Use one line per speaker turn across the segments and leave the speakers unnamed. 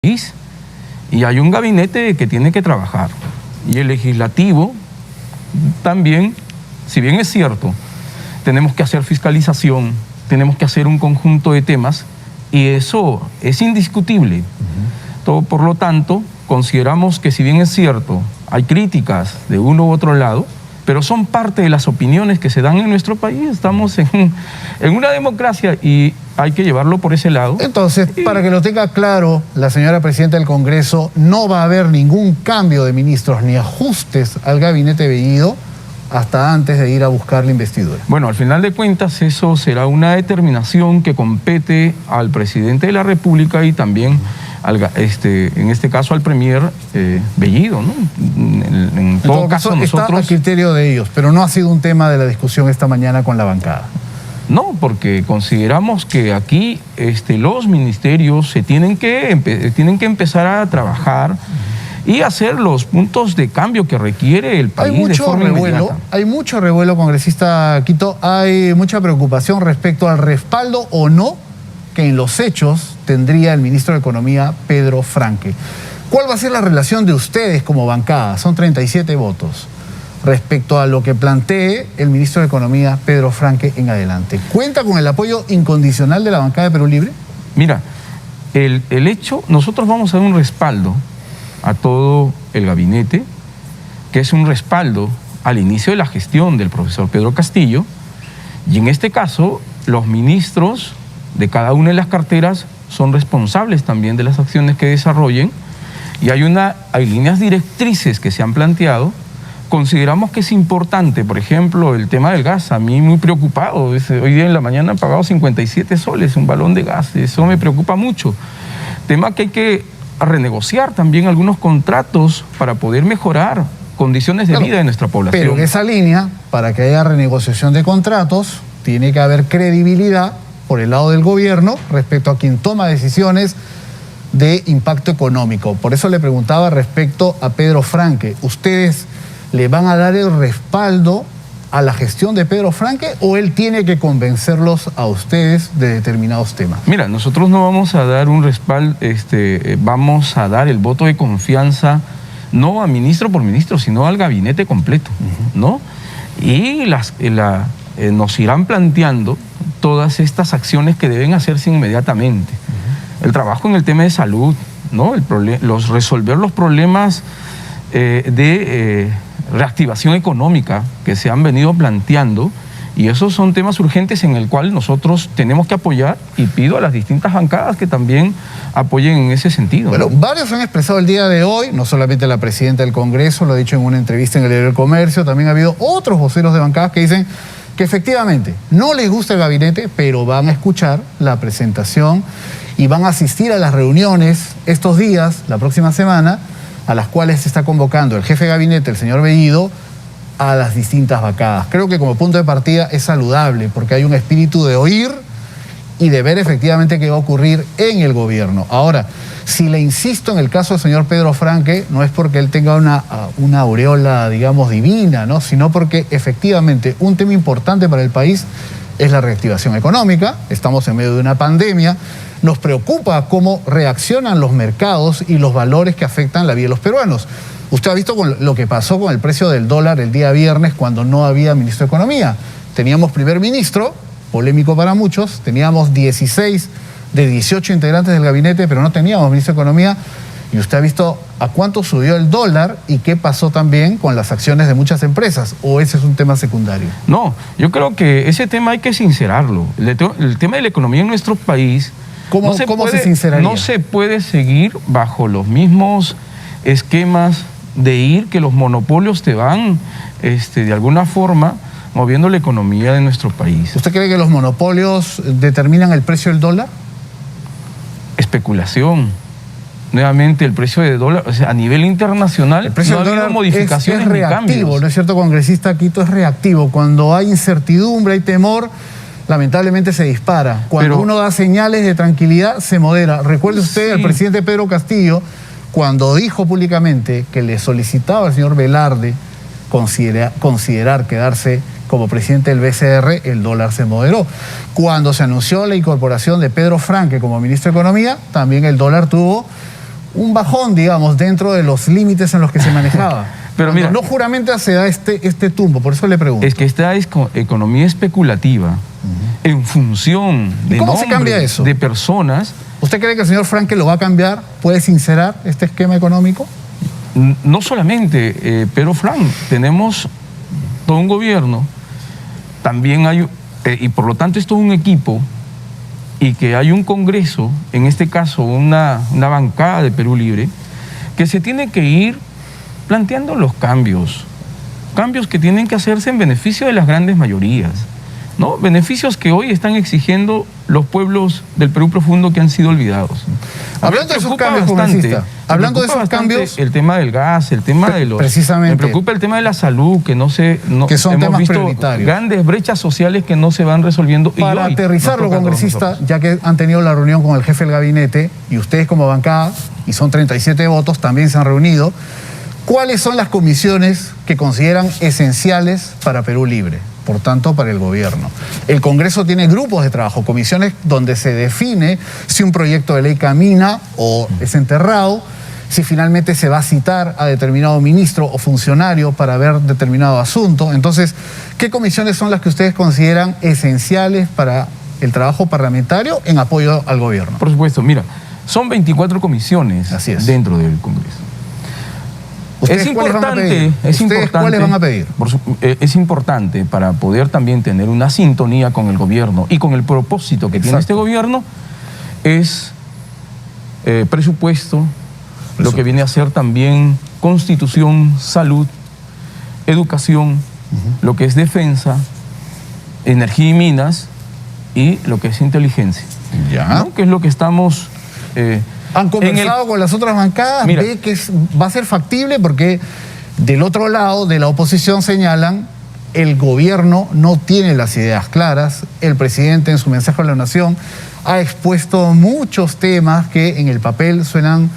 país y hay un gabinete que tiene que trabajar. Y el legislativo también, si bien es cierto, tenemos que hacer fiscalización, tenemos que hacer un conjunto de temas y eso es indiscutible. Por lo tanto, consideramos que si bien es cierto, hay críticas de uno u otro lado, pero son parte de las opiniones que se dan en nuestro país. Estamos en una democracia y hay que llevarlo por ese lado.
Entonces, para que lo tenga claro la señora Presidenta del Congreso, no va a haber ningún cambio de ministros ni ajustes al gabinete Bellido hasta antes de ir a buscar la investidura.
Bueno, al final de cuentas eso será una determinación que compete al presidente de la República y también en este caso al premier Bellido, ¿no? En todo caso nosotros...
Está a criterio de ellos, pero no ha sido un tema de la discusión esta mañana con la bancada.
No, porque consideramos que aquí los ministerios se tienen que empezar a trabajar y hacer los puntos de cambio que requiere el país de forma inmediata.
Hay mucho revuelo, congresista Quito, hay mucha preocupación respecto al respaldo o no que en los hechos tendría el ministro de Economía, Pedro Franque. ¿Cuál va a ser la relación de ustedes como bancada? Son 37 votos respecto a lo que plantee el ministro de Economía, Pedro Franque, en adelante. ¿Cuenta con el apoyo incondicional de la bancada de Perú Libre?
Mira, el hecho, nosotros vamos a dar un respaldo a todo el gabinete, que es un respaldo al inicio de la gestión del profesor Pedro Castillo, y en este caso los ministros de cada una de las carteras son responsables también de las acciones que desarrollen, y hay líneas directrices que se han planteado. Consideramos que es importante, por ejemplo, el tema del gas. A mí muy preocupado, hoy día en la mañana han pagado 57 soles un balón de gas, eso me preocupa mucho. Tema que hay que renegociar también algunos contratos para poder mejorar condiciones de vida de nuestra población.
Pero en esa línea, para que haya renegociación de contratos, tiene que haber credibilidad por el lado del gobierno respecto a quien toma decisiones de impacto económico. Por eso le preguntaba respecto a Pedro Franque. ¿Ustedes le van a dar el respaldo a la gestión de Pedro Franque o él tiene que convencerlos a ustedes de determinados temas?
Mira, nosotros no vamos a dar un respaldo, vamos a dar el voto de confianza no a ministro por ministro, sino al gabinete completo, ¿no? Y nos irán planteando todas estas acciones que deben hacerse inmediatamente. El trabajo en el tema de salud, ¿no? Resolver los problemas de reactivación económica que se han venido planteando, y esos son temas urgentes en el cual nosotros tenemos que apoyar, y pido a las distintas bancadas que también apoyen en ese sentido.
Bueno,
¿no?
Varios han expresado el día de hoy, no solamente la Presidenta del Congreso, lo ha dicho en una entrevista en el Diario del Comercio, también ha habido otros voceros de bancadas que dicen que efectivamente no les gusta el gabinete, pero van a escuchar la presentación y van a asistir a las reuniones estos días, la próxima semana, a las cuales se está convocando el jefe de gabinete, el señor Bellido, a las distintas bancadas. Creo que como punto de partida es saludable, porque hay un espíritu de oír y de ver efectivamente qué va a ocurrir en el gobierno. Ahora, si le insisto en el caso del señor Pedro Franque, no es porque él tenga una aureola, digamos, divina, ¿no? Sino porque efectivamente un tema importante para el país es la reactivación económica. Estamos en medio de una pandemia. Nos preocupa cómo reaccionan los mercados y los valores que afectan la vida de los peruanos. Usted ha visto lo que pasó con el precio del dólar el día viernes cuando no había ministro de Economía. Teníamos primer ministro, polémico para muchos, teníamos 16 de 18 integrantes del gabinete, pero no teníamos ministro de Economía. Y usted ha visto a cuánto subió el dólar y qué pasó también con las acciones de muchas empresas. ¿O ese es un tema secundario?
No, yo creo que ese tema hay que sincerarlo. El tema de la economía en nuestro país...
¿Cómo se sinceraría?
No se puede seguir bajo los mismos esquemas de ir que los monopolios te van, de alguna forma, moviendo la economía de nuestro país.
¿Usted cree que los monopolios determinan el precio del dólar?
Especulación. Nuevamente, el precio del dólar, o sea, a nivel internacional,
el precio
no
del
ha habido modificaciones
es reactivo,
ni cambios.
¿No es cierto, congresista? Quito es reactivo. Cuando hay incertidumbre, hay temor, lamentablemente se dispara. Cuando uno da señales de tranquilidad, se modera. Recuerde usted al presidente Pedro Castillo, cuando dijo públicamente que le solicitaba al señor Velarde considerar quedarse como presidente del BCR, el dólar se moderó. Cuando se anunció la incorporación de Pedro Franque como ministro de Economía, también el dólar tuvo un bajón, digamos, dentro de los límites en los que se manejaba.
Pero mira,
no juramenta se da este tumbo, por eso le pregunto.
Es que esta es economía especulativa en función de
¿Cómo se cambia eso?
De personas.
¿Usted cree que el señor Frankel lo va a cambiar? ¿Puede sincerar este esquema económico?
No solamente Pedro Frank, tenemos todo un gobierno, también hay, y por lo tanto esto es un equipo, y que hay un Congreso, en este caso una bancada de Perú Libre, que se tiene que ir planteando los cambios que tienen que hacerse en beneficio de las grandes mayorías, ¿no? Beneficios que hoy están exigiendo los pueblos del Perú profundo que han sido olvidados.
Hablando de esos cambios, congresista, hablando de esos cambios,
el tema del gas, el tema de los...
Precisamente.
Me preocupa el tema de la salud, que
que son
hemos
temas
visto
prioritarios.
Grandes brechas sociales que no se van resolviendo.
Para aterrizarlo, congresista, ya que han tenido la reunión con el jefe del gabinete y ustedes como bancada, y son 37 votos, también se han reunido, ¿cuáles son las comisiones que consideran esenciales para Perú Libre? Por tanto, para el gobierno. El Congreso tiene grupos de trabajo, comisiones donde se define si un proyecto de ley camina o es enterrado, si finalmente se va a citar a determinado ministro o funcionario para ver determinado asunto. Entonces, ¿qué comisiones son las que ustedes consideran esenciales para el trabajo parlamentario en apoyo al gobierno?
Por supuesto, mira, son 24 comisiones dentro del Congreso.
¿Ustedes cuáles van a pedir? ¿Ustedes cuáles van a pedir?
Es importante para poder también tener una sintonía con el gobierno y con el propósito que tiene este gobierno, es presupuesto, lo que viene a ser también constitución, salud, educación, lo que es defensa, energía y minas y lo que es inteligencia. ¿No? Que es lo que estamos...
¿Han conversado con las otras bancadas?
Mira,
¿Ve que va a ser factible? Porque del otro lado, de la oposición, señalan el gobierno no tiene las ideas claras. El presidente en su mensaje a la nación ha expuesto muchos temas que en el papel suenan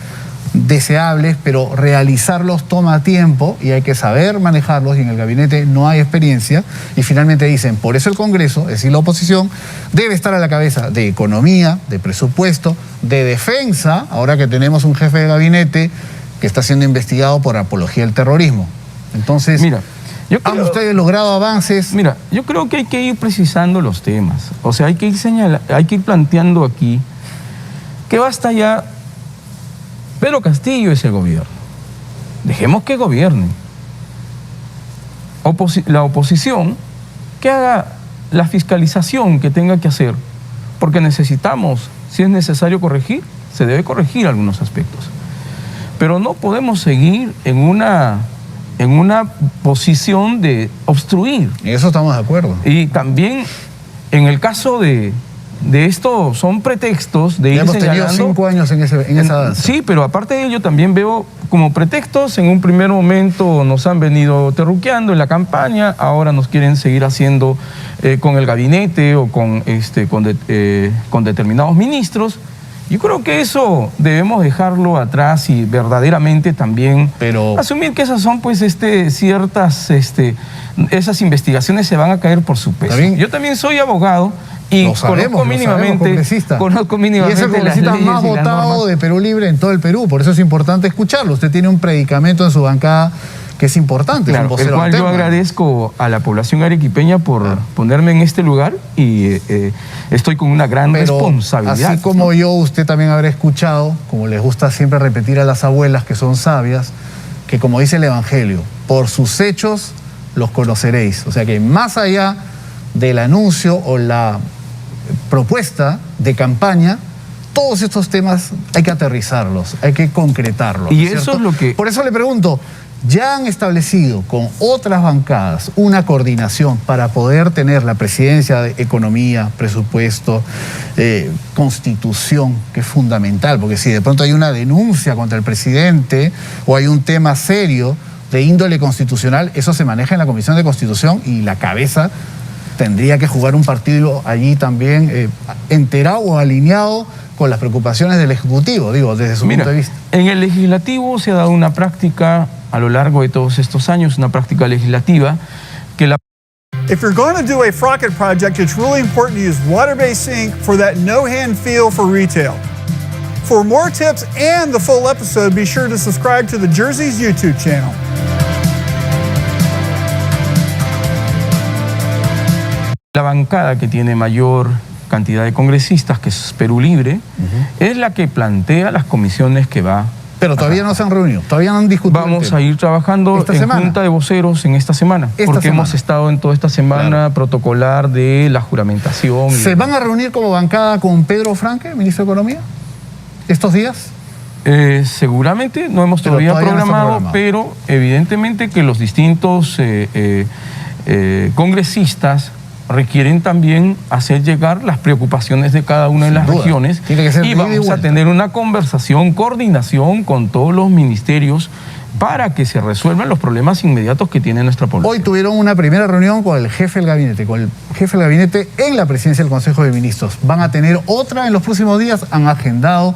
deseables, pero realizarlos toma tiempo y hay que saber manejarlos y en el gabinete no hay experiencia. Y finalmente dicen, por eso el Congreso, es decir, la oposición, debe estar a la cabeza de economía, de presupuesto, de defensa, ahora que tenemos un jefe de gabinete que está siendo investigado por apología del terrorismo. Entonces,
mira,
¿han ustedes logrado avances?
Mira, yo creo que hay que ir precisando los temas. O sea, hay que ir planteando aquí que basta ya. Pedro Castillo es el gobierno. Dejemos que gobierne. La oposición que haga la fiscalización que tenga que hacer, porque necesitamos, si es necesario corregir, se debe corregir algunos aspectos. Pero no podemos seguir en una posición de obstruir.
En eso estamos de acuerdo.
Y también en el caso de esto son pretextos de ir
hemos
señalando...
tenido 5 años en esa danza.
Sí, pero aparte de ello también veo como pretextos. En un primer momento nos han venido terruqueando en la campaña, ahora nos quieren seguir haciendo con el gabinete o con determinados ministros. Yo creo que eso debemos dejarlo atrás y verdaderamente también asumir que esas son pues ciertas, esas investigaciones se van a caer por su peso. Yo también soy abogado y conozco mínimamente
y es el congresista más votado de Perú Libre en todo el Perú, por eso es importante escucharlo. Usted tiene un predicamento en su bancada que es importante.
Claro, el cual yo agradezco a la población arequipeña por ponerme en este lugar y estoy con una gran responsabilidad.
Así como yo, usted también habrá escuchado, como les gusta siempre repetir a las abuelas que son sabias, que como dice el Evangelio, por sus hechos los conoceréis. O sea que más allá del anuncio o la propuesta de campaña, todos estos temas hay que aterrizarlos, hay que concretarlos.
Y eso es lo que...
Por eso le pregunto, ¿ya han establecido con otras bancadas una coordinación para poder tener la presidencia de Economía, Presupuesto, Constitución, que es fundamental? Porque si de pronto hay una denuncia contra el presidente o hay un tema serio de índole constitucional, eso se maneja en la Comisión de Constitución y la cabeza tendría que jugar un partido allí también enterado o alineado con las preocupaciones del Ejecutivo, digo, desde su punto de vista.
En el Legislativo se ha dado una práctica a lo largo de todos estos años, una práctica legislativa que la...
If you're going to do a Frocket project, it's really important to use water-based sink for that no-hand feel for retail. For more tips and the full episode, be sure to subscribe to the Jersey's YouTube channel.
La bancada que tiene mayor cantidad de congresistas, que es Perú Libre, es la que plantea las comisiones que va.
Pero todavía no se han reunido, todavía no han discutido.
Vamos a ir trabajando
¿Esta
en
semana?
junta de voceros en esta semana, porque hemos estado en toda esta semana protocolar de la juramentación.
¿Se van a reunir como bancada con Pedro Franque, ministro de Economía, estos días?
Seguramente no hemos
Pero
todavía
todavía no está
programado,
programado.
pero evidentemente que los distintos congresistas requieren también hacer llegar las preocupaciones de cada una de las
duda.
regiones.
Tiene que ser
y
ida y
vamos a
vuelta.
tener una conversación, coordinación con todos los ministerios para que se resuelvan los problemas inmediatos que tiene nuestra población.
Hoy tuvieron una primera reunión con el jefe del gabinete, en la presidencia del Consejo de Ministros. ¿Van a tener otra en los próximos días? ¿Han agendado?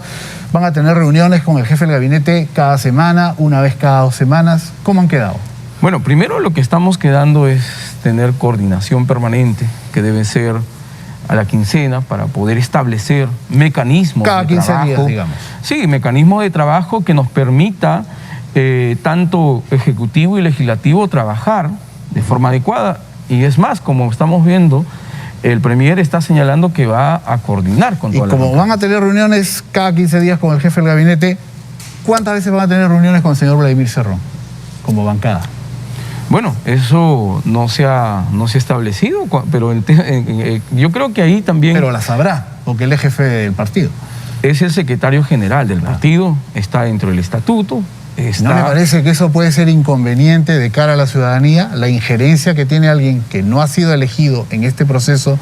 ¿Van a tener reuniones con el jefe del gabinete cada semana, una vez cada 2 semanas? ¿Cómo han quedado?
Bueno, primero lo que estamos quedando es tener coordinación permanente, que debe ser a la quincena, para poder establecer mecanismos
Cada
de
15
trabajo.
días, digamos.
Sí, mecanismos de trabajo que nos permita tanto ejecutivo y legislativo trabajar de forma adecuada. Y es más, como estamos viendo, el Premier está señalando que va a coordinar con
Y
toda la
como
bancada.
van a tener reuniones cada 15 días con el jefe del gabinete, ¿cuántas veces van a tener reuniones con el señor Vladimir Cerrón como bancada?
Bueno, eso no se ha establecido, pero yo creo que ahí también
Pero la sabrá, porque él es jefe del partido.
es el secretario general del partido, está dentro del estatuto.
¿No le parece que eso puede ser inconveniente de cara a la ciudadanía? La injerencia que tiene alguien que no ha sido elegido en este proceso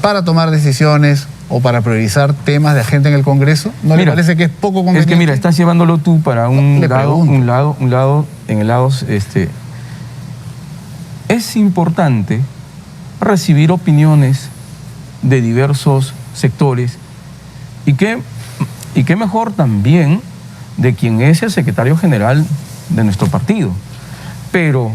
para tomar decisiones o para priorizar temas de agenda en el Congreso. ¿No le parece que es poco conveniente?
Es que mira, estás llevándolo tú para un
Le
lado,
pregunto.
en el lado, es importante recibir opiniones de diversos sectores y qué mejor también de quien es el secretario general de nuestro partido. Pero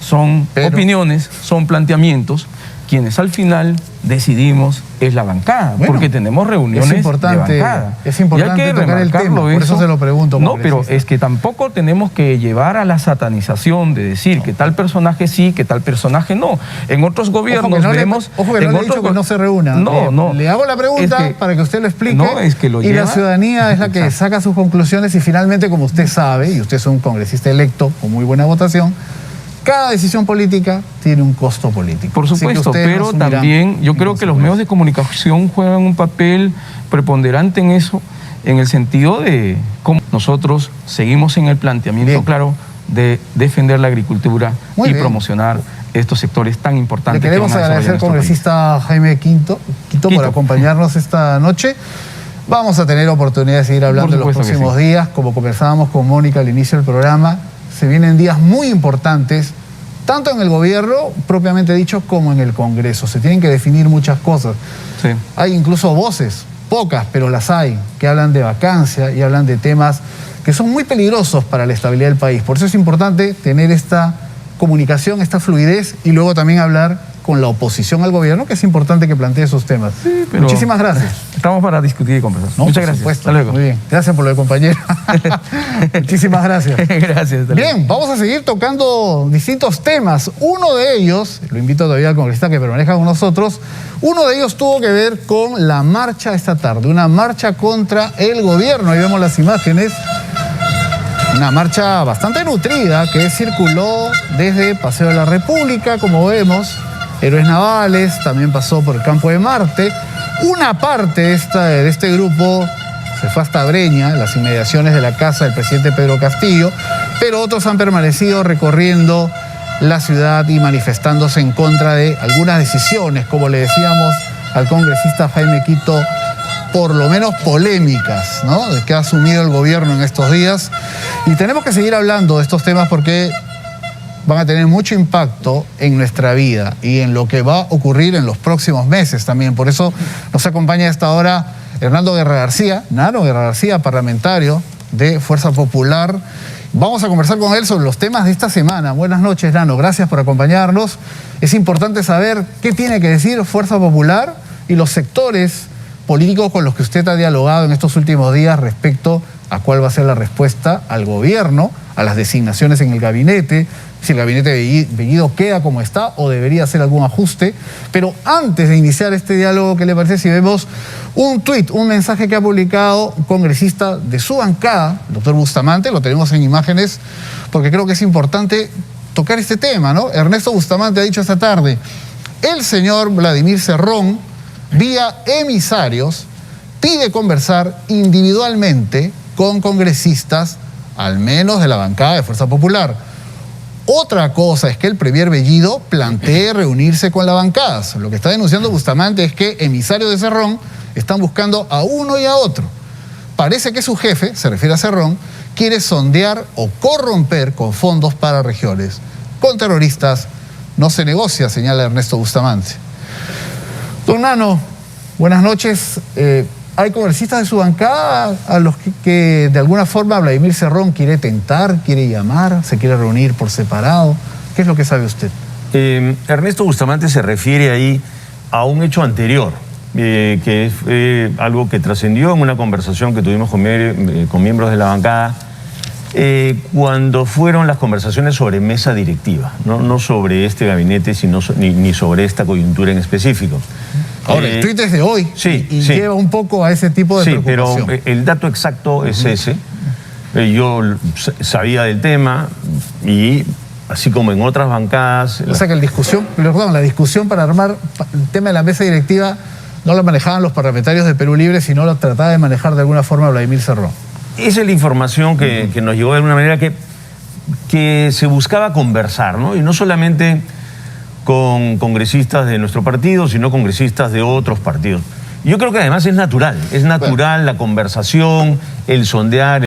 son opiniones, son planteamientos, quienes al final decidimos es la bancada,
Bueno,
porque tenemos reuniones
es importante,
de bancada.
es importante
Y hay que
tocar el
remarcarlo
tema, por eso se lo pregunto,
No, pero
congresista.
es que tampoco tenemos que llevar a la satanización de decir que tal personaje sí, que tal personaje no. En otros gobiernos vemos...
Ojo que no le he dicho que no se reúnan.
No.
Le hago la pregunta
Es que-
para que usted lo explique.
No, es que lo
y
lleva-
la ciudadanía es la que saca sus conclusiones y finalmente, como usted sabe, y usted es un congresista electo con muy buena votación, cada decisión política tiene un costo político.
Por
Así que
supuesto,
ustedes
pero
asumirán
también yo
en
creo que los medios de comunicación juegan un papel preponderante en eso, en el sentido de cómo nosotros seguimos en el planteamiento
Bien.
claro de defender la agricultura
Muy
y
bien.
promocionar estos sectores tan
Le
importantes.
queremos
que van a
agradecer al
desarrollar nuestro
congresista Jaime Quito por
Quito.
acompañarnos esta noche. Vamos a tener oportunidad de seguir hablando en los
supuesto que
próximos
sí.
días. Como conversábamos con Mónica al inicio del programa, se vienen días muy importantes, tanto en el gobierno, propiamente dicho, como en el Congreso. Se tienen que definir muchas cosas.
país. Sí.
Hay incluso voces, pocas, pero las hay, que hablan de vacancia y hablan de temas que son muy peligrosos para la estabilidad del país. Por eso es importante tener esta comunicación, esta fluidez y luego también hablar con la oposición al gobierno, que es importante que plantee esos temas.
pero-
Muchísimas gracias.
Estamos para discutir y conversar.
No,
Muchas
por
gracias.
supuesto.
Hasta luego.
Muy bien. Gracias por lo de compañero. Muchísimas gracias.
Gracias. hasta luego.
Bien, vamos a seguir tocando distintos temas. Uno de ellos, lo invito todavía al congresista que permanezca con nosotros, uno de ellos tuvo que ver con la marcha esta tarde, una marcha contra el gobierno. Ahí vemos las imágenes. Una marcha bastante nutrida que circuló desde Paseo de la República, como vemos, Héroes Navales, también pasó por el Campo de Marte. Una parte de este grupo se fue hasta Breña, las inmediaciones de la casa del presidente Pedro Castillo, pero otros han permanecido recorriendo la ciudad y manifestándose en contra de algunas decisiones, como le decíamos al congresista Jaime Quito, por lo menos polémicas, ¿no?, de que ha asumido el gobierno en estos días. Y tenemos que seguir hablando de estos temas porque van a tener mucho impacto en nuestra vida y en lo que va a ocurrir en los próximos meses también. Por eso nos acompaña a esta hora Hernando Guerra García, Nano Guerra García, parlamentario de Fuerza Popular. Vamos a conversar con él sobre los temas de esta semana. Buenas noches, Nano, gracias por acompañarnos. Es importante saber qué tiene que decir Fuerza Popular y los sectores políticos con los que usted ha dialogado en estos últimos días respecto a cuál va a ser la respuesta al gobierno, a las designaciones en el gabinete, si el gabinete Bellido queda como está o debería hacer algún ajuste. Pero antes de iniciar este diálogo, ¿qué le parece si vemos un tuit, un mensaje que ha publicado un congresista de su bancada, el doctor Bustamante? Lo tenemos en imágenes porque creo que es importante tocar este tema, ¿no? Ernesto Bustamante ha dicho esta tarde: el señor Vladimir Cerrón, vía emisarios, pide conversar individualmente con congresistas, al menos de la bancada de Fuerza Popular. Otra cosa es que el premier Bellido plantee reunirse con la bancada. Lo que está denunciando Bustamante es que emisarios de Cerrón están buscando a uno y a otro. Parece que su jefe, se refiere a Cerrón, quiere sondear o corromper con fondos para regiones. Con terroristas no se negocia, señala Ernesto Bustamante. Don Nano, buenas noches. ¿Hay congresistas de su bancada a los que de alguna forma Vladimir Cerrón quiere tentar, quiere llamar, se quiere reunir por separado? ¿Qué es lo que sabe usted?
Ernesto Bustamante se refiere ahí a un hecho anterior, que es algo que trascendió en una conversación que tuvimos con miembros de la bancada, cuando fueron las conversaciones sobre mesa directiva, no sobre este gabinete, ni sobre esta coyuntura en específico.
Ahora, el tuit es de hoy y lleva un poco a ese tipo de preocupación.
Pero el dato exacto es ese. Yo sabía del tema y, así como en otras bancadas...
O sea que la discusión para armar el tema de la mesa directiva no la manejaban los parlamentarios de Perú Libre, sino la trataba de manejar de alguna forma Vladimir Cerrón.
Esa es la información que nos llegó de alguna manera, que se buscaba conversar, ¿no? Y no solamente con congresistas de nuestro partido, sino congresistas de otros partidos. Yo creo que además es natural la conversación, el sondear,